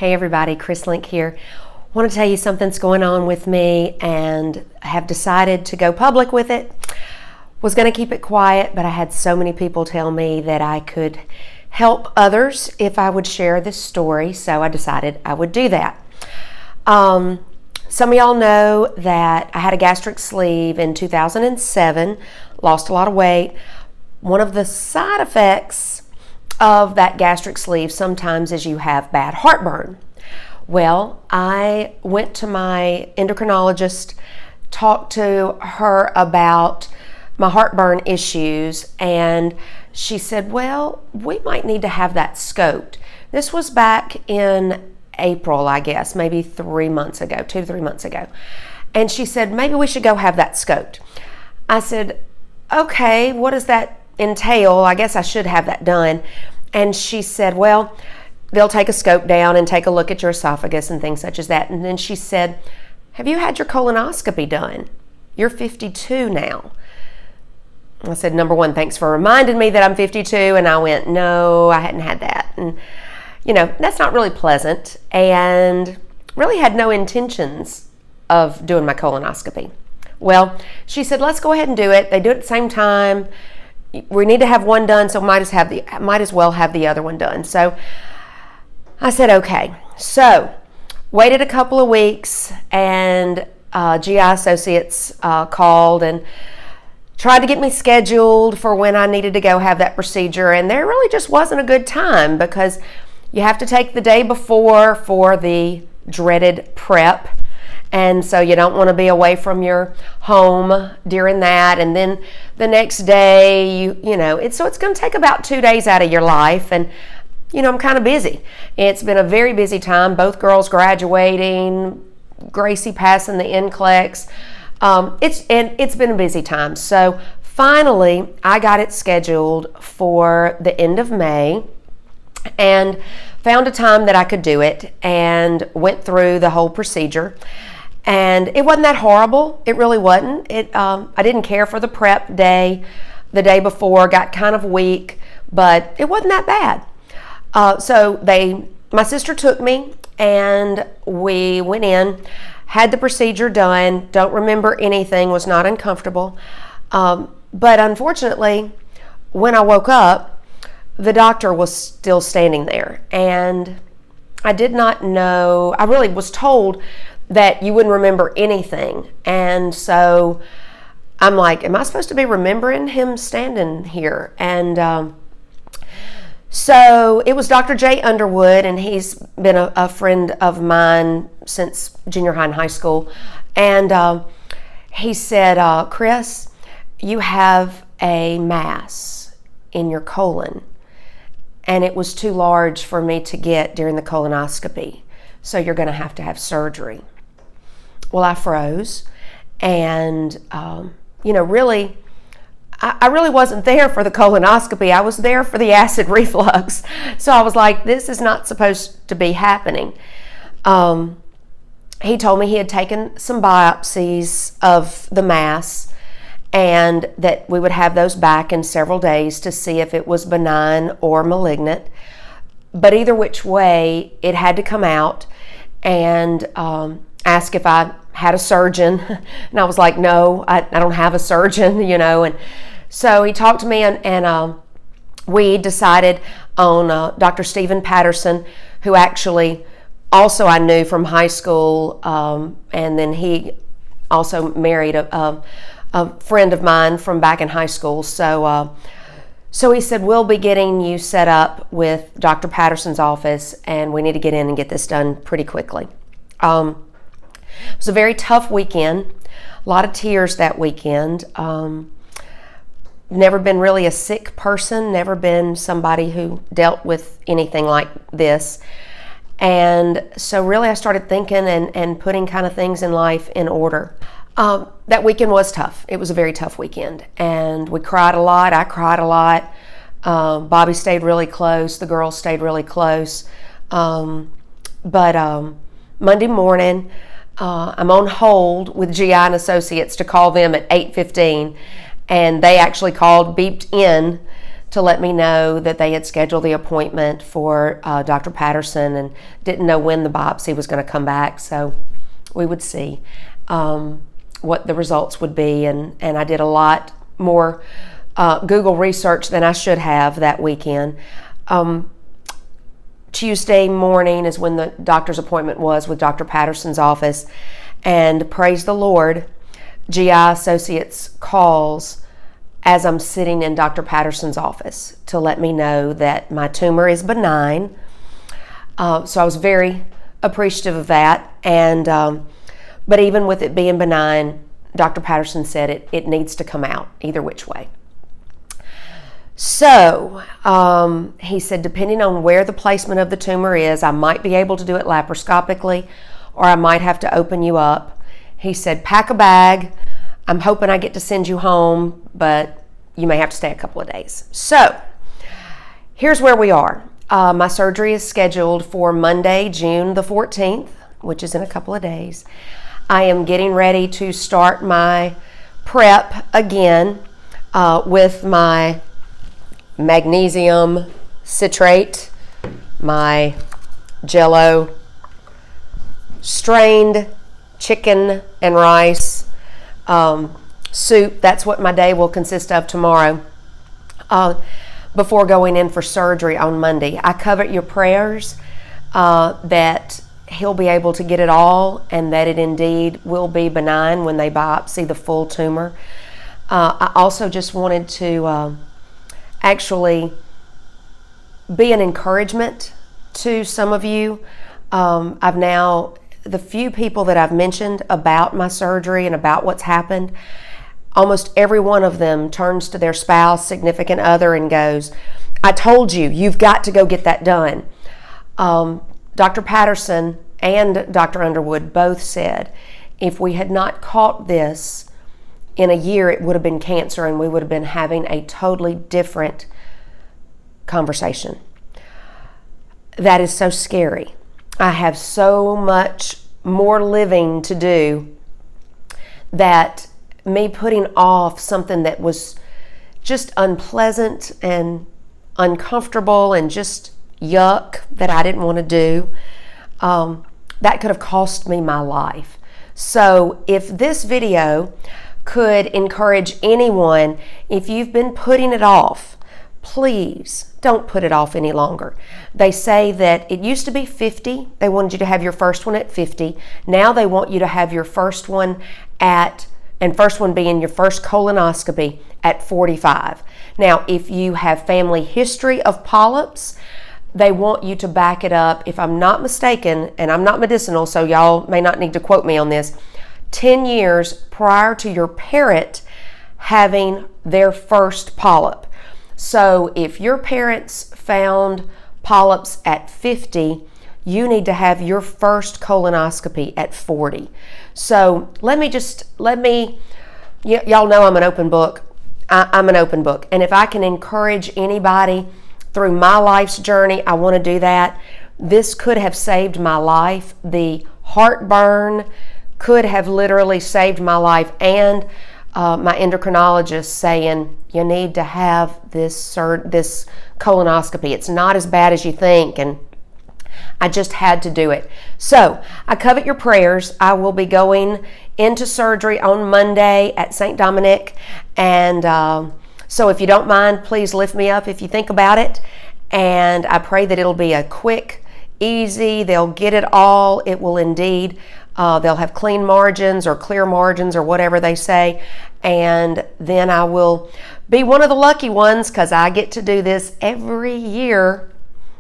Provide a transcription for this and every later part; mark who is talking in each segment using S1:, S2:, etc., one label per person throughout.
S1: Hey everybody, Chris Link here. Want to tell you something's going on with me and I have decided to go public with it. Was going to keep it quiet, but I had so many people tell me that I could help others if I would share this story, so I decided I would do that. Some of y'all know that I had a gastric sleeve in 2007, lost a lot of weight. One of the side effects of that gastric sleeve sometimes is you have bad heartburn. Well, I went to my endocrinologist, talked to her about my heartburn issues, and she said, well, we might need to have that scoped. This was back in April, I guess, maybe 3 months ago, 2 to 3 months ago. And she said, maybe we should go have that scoped. I said, okay, what does that entail? I guess I should have that done. And she said, well, they'll take a scope down and take a look at your esophagus and things such as that. And then she said, have you had your colonoscopy done? You're 52 now. I said, number one, thanks for reminding me that I'm 52. And I went, no, I hadn't had that. And, you know, that's not really pleasant, and really had no intentions of doing my colonoscopy. Well, she said, let's go ahead and do it. They do it at the same time. We need to have one done, so might as well have the other one done. So I said, okay. So waited a couple of weeks, and GI Associates called and tried to get me scheduled for when I needed to go have that procedure. And there really just wasn't a good time because you have to take the day before for the dreaded prep. And so you don't want to be away from your home during that. And then the next day, it's going to take about 2 days out of your life. And, I'm kind of busy. It's been a very busy time. Both girls graduating, Gracie passing the NCLEX. It's been a busy time. So finally, I got it scheduled for the end of May and found a time that I could do it and went through the whole procedure. And it wasn't that horrible. It really wasn't. I didn't care for the prep day. The day before got kind of weak, but it wasn't that bad. So my sister took me and we went in, had the procedure done. Don't remember anything, was not uncomfortable. But unfortunately, when I woke up, the doctor was still standing there. And I did not know, I really was told that you wouldn't remember anything. And so I'm like, am I supposed to be remembering him standing here? And so it was Dr. J. Underwood, and he's been a friend of mine since junior high and high school. And he said, Chris, you have a mass in your colon, and it was too large for me to get during the colonoscopy. So you're going to have surgery. Well, I froze, and really, I really wasn't there for the colonoscopy. I was there for the acid reflux. So I was like, this is not supposed to be happening. He told me he had taken some biopsies of the mass and that we would have those back in several days to see if it was benign or malignant. But either which way, it had to come out, and ask if I had a surgeon. And I was like, no, I don't have a surgeon, And so he talked to me, and we decided on Dr. Stephen Patterson, who actually also I knew from high school, and then he also married a friend of mine from back in high school. So he said, we'll be getting you set up with Dr. Patterson's office, and we need to get in and get this done pretty quickly. It was a very tough weekend, a lot of tears that weekend. Never been really a sick person, never been somebody who dealt with anything like this. And so really I started thinking and putting kind of things in life in order. That weekend was tough. It was a very tough weekend, and we cried a lot. I cried a lot. Bobby stayed really close. The girls stayed really close. But Monday morning, I'm on hold with GI and Associates to call them at 8:15, and they actually called, beeped in to let me know that they had scheduled the appointment for Dr. Patterson and didn't know when the biopsy was going to come back. So we would see what the results would be. And I did a lot more Google research than I should have that weekend. Tuesday morning is when the doctor's appointment was with Dr. Patterson's office. And praise the Lord, GI Associates calls as I'm sitting in Dr. Patterson's office to let me know that my tumor is benign. So I was very appreciative of that. And but even with it being benign, Dr. Patterson said it needs to come out either which way. So he said, depending on where the placement of the tumor is, I might be able to do it laparoscopically, or I might have to open you up. He said, pack a bag. I'm hoping I get to send you home, but you may have to stay a couple of days. So here's where we are. My surgery is scheduled for Monday, June the 14th, which is in a couple of days. I am getting ready to start my prep again with my magnesium citrate, my Jell-O, strained chicken and rice soup. That's what my day will consist of tomorrow before going in for surgery on Monday. I covet your prayers that he'll be able to get it all and that it indeed will be benign when they biopsy the full tumor. I also just wanted to actually be an encouragement to some of you. The few people that I've mentioned about my surgery and about what's happened, almost every one of them turns to their spouse, significant other, and goes, I told you, you've got to go get that done. Dr. Patterson and Dr. Underwood both said, if we had not caught this in a year, it would have been cancer and we would have been having a totally different conversation. That is so scary. I have so much more living to do that me putting off something that was just unpleasant and uncomfortable and just yuck that I didn't want to do, that could have cost me my life. So if this video could encourage anyone, if you've been putting it off, please don't put it off any longer. They say that it used to be 50. They wanted you to have your first one at 50. Now they want you to have your first one and first one being your first colonoscopy at 45. Now, if you have family history of polyps, they want you to back it up, if I'm not mistaken, and I'm not medicinal, so y'all may not need to quote me on this, 10 years prior to your parent having their first polyp. So if your parents found polyps at 50, you need to have your first colonoscopy at 40. So y'all know I'm an open book. I'm an open book. And if I can encourage anybody through my life's journey, I want to do that. This could have saved my life. The heartburn could have literally saved my life, and my endocrinologist saying, you need to have this colonoscopy. It's not as bad as you think, and I just had to do it. So I covet your prayers. I will be going into surgery on Monday at St. Dominic, and so if you don't mind, please lift me up if you think about it, and I pray that it'll be a quick, easy, they'll get it all. It will indeed. They'll have clean margins or clear margins or whatever they say, and then I will be one of the lucky ones because I get to do this every year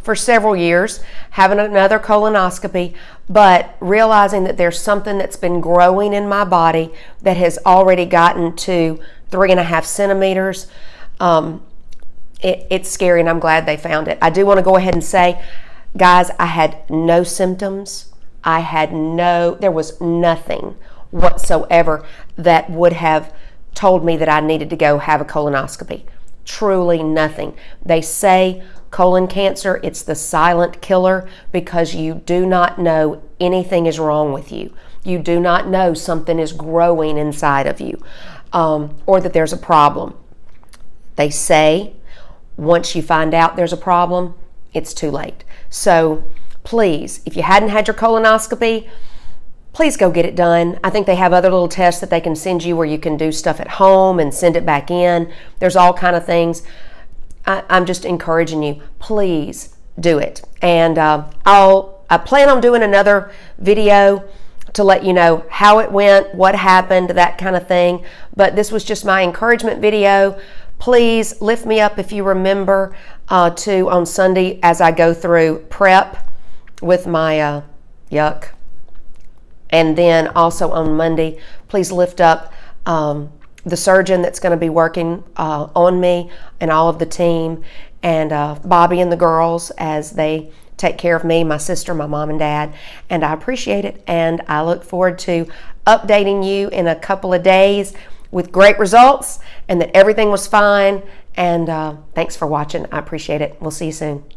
S1: for several years, having another colonoscopy, but realizing that there's something that's been growing in my body that has already gotten to 3.5 centimeters. It's scary, and I'm glad they found it. I do want to go ahead and say, guys, I had no symptoms. There was nothing whatsoever that would have told me that I needed to go have a colonoscopy. Truly nothing. They say colon cancer, it's the silent killer because you do not know anything is wrong with you. You do not know something is growing inside of you, or that there's a problem. They say once you find out there's a problem, it's too late. So please, if you hadn't had your colonoscopy, please go get it done. I think they have other little tests that they can send you where you can do stuff at home and send it back in. There's all kind of things. I'm just encouraging you, please do it. And I plan on doing another video to let you know how it went, what happened, that kind of thing. But this was just my encouragement video. Please lift me up if you remember to on Sunday as I go through prep with my yuck. And then also on Monday, please lift up the surgeon that's going to be working on me and all of the team, and Bobby and the girls as they take care of me, my sister, my mom and dad. And I appreciate it. And I look forward to updating you in a couple of days with great results and that everything was fine. And thanks for watching. I appreciate it. We'll see you soon.